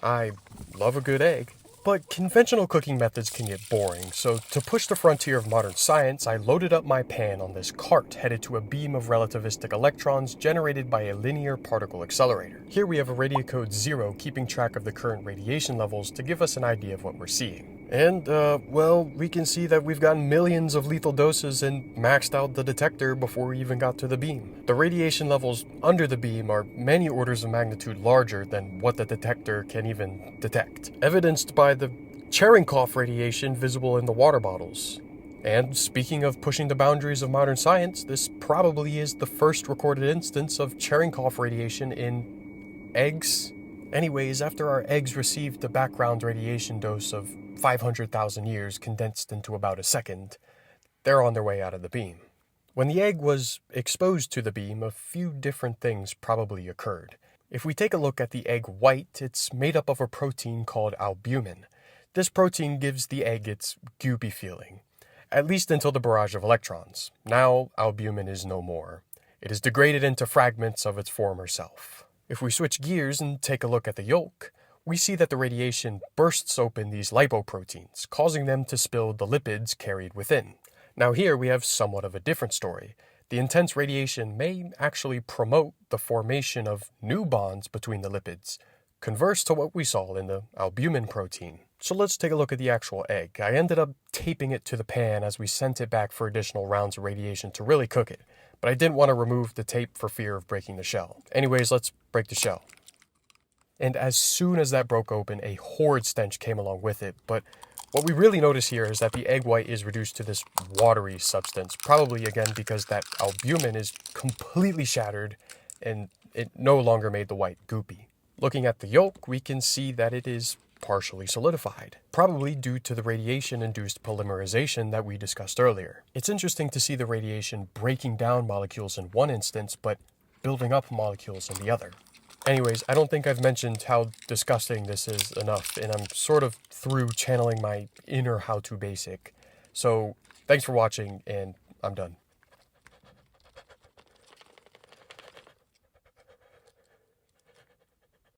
I love a good egg. But conventional cooking methods can get boring, so to push the frontier of modern science, I loaded up my pan on this cart headed to a beam of relativistic electrons generated by a linear particle accelerator. Here we have a radiocode 0 keeping track of the current radiation levels to give us an idea of what we're seeing. And, well, we can see that we've gotten millions of lethal doses and maxed out the detector before we even got to the beam. The radiation levels under the beam are many orders of magnitude larger than what the detector can even detect, evidenced by the Cherenkov radiation visible in the water bottles. And speaking of pushing the boundaries of modern science, this probably is the first recorded instance of Cherenkov radiation in eggs. Anyways, after our eggs received the background radiation dose of 500,000 years condensed into about a second, they're on their way out of the beam. When the egg was exposed to the beam, a few different things probably occurred. If we take a look at the egg white, it's made up of a protein called albumin. This protein gives the egg its goopy feeling, at least until the barrage of electrons. Now, albumin is no more. It is degraded into fragments of its former self. If we switch gears and take a look at the yolk, we see that the radiation bursts open these lipoproteins, causing them to spill the lipids carried within. Now here we have somewhat of a different story. The intense radiation may actually promote the formation of new bonds between the lipids, converse to what we saw in the albumin protein. So let's take a look at the actual egg. I ended up taping it to the pan as we sent it back for additional rounds of radiation to really cook it, but I didn't want to remove the tape for fear of breaking the shell. Anyways, let's break the shell. And as soon as that broke open, a horrid stench came along with it. But what we really notice here is that the egg white is reduced to this watery substance, probably again because that albumin is completely shattered and it no longer made the white goopy. Looking at the yolk, we can see that it is partially solidified, probably due to the radiation-induced polymerization that we discussed earlier. It's interesting to see the radiation breaking down molecules in one instance, but building up molecules in the other. Anyways, I don't think I've mentioned how disgusting this is enough, and I'm sort of through channeling my inner how-to basic. So, thanks for watching, and I'm done.